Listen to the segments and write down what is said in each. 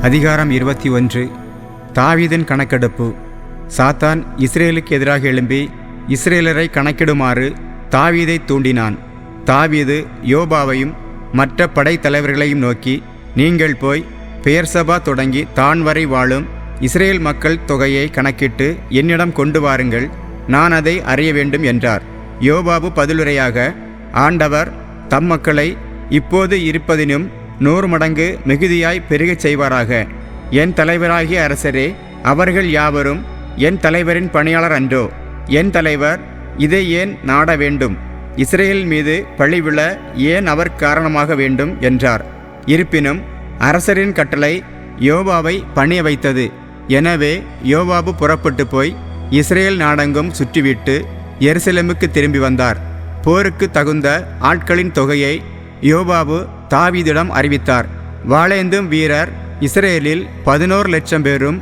அதிகாரம் 21. தாவீதின் கணக்கெடுப்பு. சாத்தான் இஸ்ரேலுக்கு எதிராக எழும்பி இஸ்ரேலரை கணக்கிடுமாறு தாவீதை தூண்டினான். தாவீது யோபாவையும் மற்ற படைத்தலைவர்களையும் நோக்கி, நீங்கள் போய் பெயர்சபா தொடங்கி தான் வரை வாழும் இஸ்ரேல் மக்கள் தொகையை கணக்கிட்டு என்னிடம் கொண்டு வாருங்கள், நான் அதை அறிய வேண்டும் என்றார். யோபாபு பதிலுரையாக, ஆண்டவர் தம் மக்களை இப்போது இருப்பதினும் 100 மடங்கு மிகுதியாய் பெருகச் செய்வாராக. என் தலைவராகிய அரசரே, அவர்கள் யாவரும் என் தலைவரின் பணியாளர் அன்றோ? என் தலைவர் இதை ஏன் நாட வேண்டும்? இஸ்ரேல் மீது பழிவிழ ஏன் அவர் காரணமாக வேண்டும் என்றார். இருப்பினும் அரசரின் கட்டளை யோபாவை பணிய வைத்தது. எனவே யோபாபு புறப்பட்டு போய் இஸ்ரேல் நாடெங்கும் சுற்றிவிட்டு எருசலேமுக்கு திரும்பி வந்தார். போருக்கு தகுந்த ஆட்களின் தொகையை யோபாபு தாவீதிடம் அறிவித்தார். வாளேந்தும் வீரர் இஸ்ரேலில் 11 லட்சம் பேரும்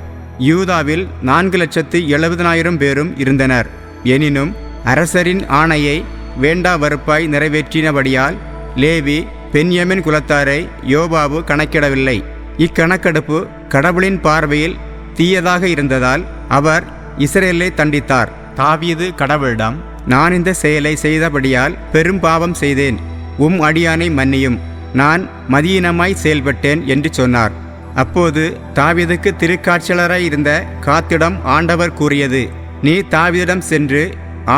யூதாவில் 4,70,000 பேரும் இருந்தனர். எனினும் அரசரின் ஆணையை வேண்டா வெறுப்பாய் நிறைவேற்றினபடியால் லேவி பென்யமின் குலத்தாரை யோபாபு கணக்கிடவில்லை. இக்கணக்கெடுப்பு கடவுளின் பார்வையில் தீயதாக இருந்ததால் அவர் இஸ்ரேலை தண்டித்தார். தாவீது கடவுளிடம், நான் இந்த செயலை செய்தபடியால் பெரும் பாவம் செய்தேன், உம் அடியானை மன்னியும், நான் மதியீனமாய் செயல்பட்டேன் என்று சொன்னார். அப்போது தாவீதுக்கு திருக்காட்சியாளராய் இருந்த காத்திடம் ஆண்டவர் கூறியது, நீ தாவீதிடம் சென்று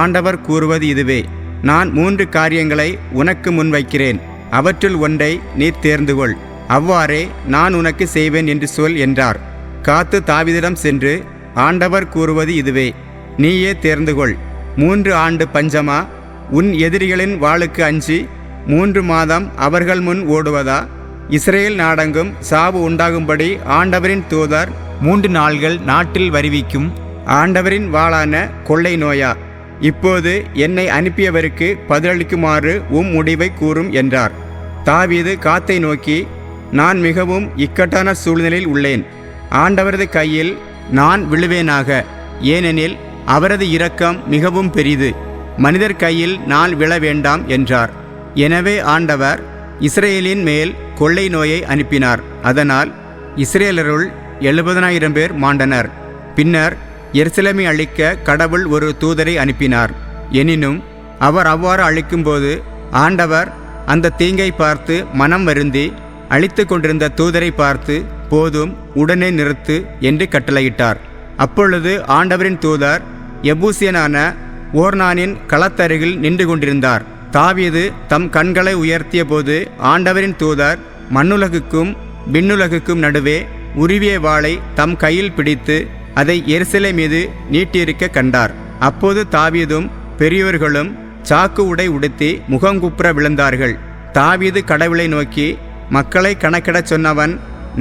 ஆண்டவர் கூறுவது இதுவே, நான் 3 காரியங்களை உனக்கு முன்வைக்கிறேன், அவற்றுள் ஒன்றை நீ தேர்ந்துகொள், அவ்வாறே நான் உனக்கு செய்வேன் என்று சொல் என்றார். காத்து தாவீதிடம் சென்று, ஆண்டவர் கூறுவது இதுவே, நீயே தேர்ந்துகொள், 3 ஆண்டு பஞ்சமா? உன் எதிரிகளின் வாளுக்கு அஞ்சி 3 மாதம் அவர்கள் முன் ஓடுவதா? இஸ்ரேல் நாடெங்கும் சாவு உண்டாகும்படி ஆண்டவரின் தூதர் 3 நாள்கள் நாட்டில் வருவிக்கும் ஆண்டவரின் வாளான கொள்ளை நோயா? இப்போது என்னை அனுப்பியவருக்கு பதிலளிக்குமாறு உம் முடிவை கூறும் என்றார். தாவீது காத்தை நோக்கி, நான் மிகவும் இக்கட்டான சூழ்நிலையில் உள்ளேன், ஆண்டவரது கையில் நான் விழுவேனாக, ஏனெனில் அவரது இரக்கம் மிகவும் பெரிது, மனிதர் கையில் நான் விழ வேண்டாம் என்றார். எனவே ஆண்டவர் இஸ்ரேலின் மேல் கொள்ளை நோயை அனுப்பினார். அதனால் இஸ்ரேலருள் 70,000 பேர் மாண்டனர். பின்னர் எருசலேமை அழிக்க கடவுள் ஒரு தூதரை அனுப்பினார். எனினும் அவர் அவ்வாறு அழிக்கும்போது ஆண்டவர் அந்த தீங்கை பார்த்து மனம் வருந்தி அழித்து கொண்டிருந்த தூதரை பார்த்து, போதும், உடனே நிறுத்து என்று கட்டளையிட்டார். அப்பொழுது ஆண்டவரின் தூதர் எபூசியனான ஓர்னானின் களத்தருகில் நின்று கொண்டிருந்தார். தாவீது தம் கண்களை உயர்த்திய போது ஆண்டவரின் தூதர் மண்ணுலகுக்கும் விண்ணுலகுக்கும் நடுவே உருவிய வாளை தம் கையில் பிடித்து அதை எருசலேம் மீது நீட்டியிருக்க கண்டார். அப்போது தாவீதும் பெரியோர்களும் சாக்கு உடை உடுத்தி முகங்குப்புற விழுந்தார்கள். தாவீது கடவுளை நோக்கி, மக்களை கணக்கிடச் சொன்னவன்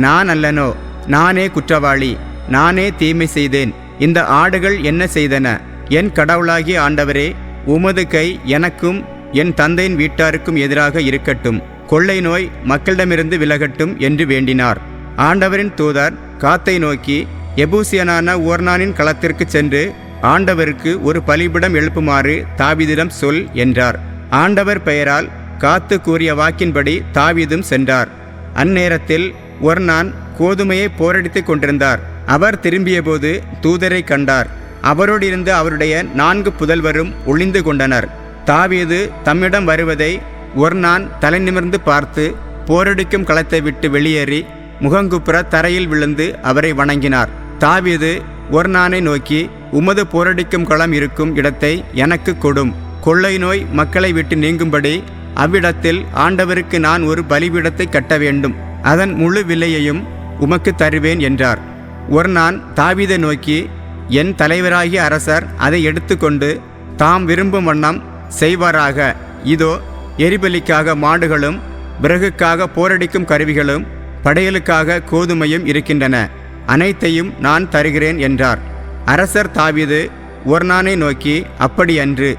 நான் அல்லனோ? நானே குற்றவாளி, நானே தீமை செய்தேன். இந்த ஆடுகள் என்ன செய்தன? என் கடவுளாகிய ஆண்டவரே, உமது கை எனக்கும் என் தந்தையின் வீட்டாருக்கும் எதிராக இருக்கட்டும், கொள்ளை நோய் மக்களிடமிருந்து விலகட்டும் என்று வேண்டினார். ஆண்டவரின் தூதர் காத்தை நோக்கி, எபூசியனான ஓர்னானின் களத்திற்கு சென்று ஆண்டவருக்கு ஒரு பலிபீடம் எழுப்புமாறு தாவீதிடம் சொல் என்றார். ஆண்டவர் பெயரால் காத்து கூறிய வாக்கின்படி தாவீதும் சென்றார். அந்நேரத்தில் ஒர்னான் கோதுமையை போரடித்து கொண்டிருந்தார். அவர் திரும்பியபோது தூதரை கண்டார். அவரோடு இருந்த அவருடைய 4 புதல்வரும் ஒளிந்து கொண்டனர். தாவீது தம்மிடம் வருவதை ஒர்னான் தலை நிமிர்ந்து பார்த்து போரடிக்கும் களத்தை விட்டு வெளியேறி முகங்குப்புற தரையில் விழுந்து அவரை வணங்கினார். தாவீது ஒர்னானை நோக்கி, உமது போரடிக்கும் களம் இருக்கும் இடத்தை எனக்கு கொடும், கொள்ளை நோய் மக்களை விட்டு நீங்கும்படி அவ்விடத்தில் ஆண்டவருக்கு நான் ஒரு பலிபீடத்தை கட்ட வேண்டும், அதன் முழு விலையையும் உமக்கு தருவேன் என்றார். ஒர்னான் தாவீதை நோக்கி, என் தலைவராகிய அரசர் அதை எடுத்துக்கொண்டு தாம் விரும்பும் வண்ணம் செய்வாராக. இதோ, எரிபலிக்காக மாடுகளும் விறகுக்காக போரடிக்கும் கருவிகளும் படையலுக்காக கோதுமையும் இருக்கின்றன, அனைத்தையும் நான் தருகிறேன் என்றார். அரசர் தாவீது ஒர்னானை நோக்கி, அப்படியன்று,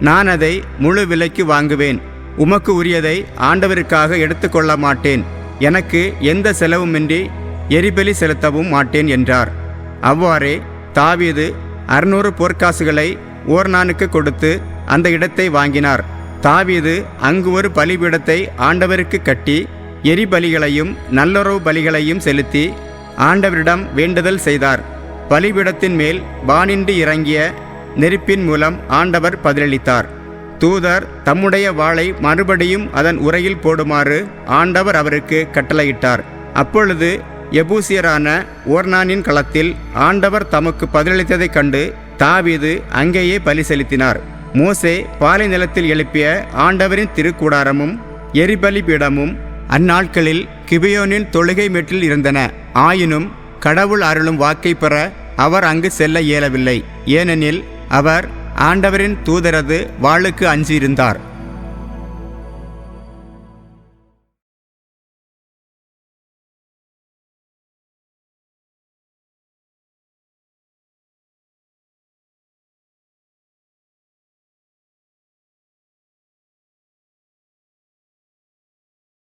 நான் அதை முழு விலைக்கு வாங்குவேன், உமக்கு உரியதை ஆண்டவருக்காக எடுத்துக்கொள்ள மாட்டேன், எனக்கு எந்த செலவுமின்றி எரிபலி செலுத்தவும் மாட்டேன் என்றார். அவ்வாறே தாவீது 600 பொற்காசுகளை ஓர்னானுக்கு கொடுத்து அந்த இடத்தை வாங்கினார். தாவீது அங்கு ஒரு பலிபீடத்தை ஆண்டவருக்கு கட்டி எரிபலிகளையும் நல்லுறவு பலிகளையும் செலுத்தி ஆண்டவரிடம் வேண்டுதல் செய்தார். பலிபீடத்தின் மேல் வானின்று இறங்கிய நெருப்பின் மூலம் ஆண்டவர் பதிலளித்தார். தூதர் தம்முடைய வாளை மறுபடியும் அதன் உரையில் போடுமாறு ஆண்டவர் அவருக்கு கட்டளையிட்டார். அப்பொழுது எபூசியரான ஓர்னானின் களத்தில் ஆண்டவர் தமக்கு பதிலளித்ததைக் கண்டு தாவீது அங்கேயே பலி செலுத்தினார். மோசே பாலை நிலத்தில் எழுப்பிய ஆண்டவரின் திருக்கூடாரமும் எரிபலி பீடமும் அந்நாட்களில் கிபியோனின் தொழுகை மேட்டில் இருந்தன. ஆயினும் கடவுள் அருளும் வாக்கை பெற அவர் அங்கு செல்ல இயலவில்லை. ஏனெனில் அவர் ஆண்டவரின் தூதரது வாளுக்கு அஞ்சியிருந்தார்.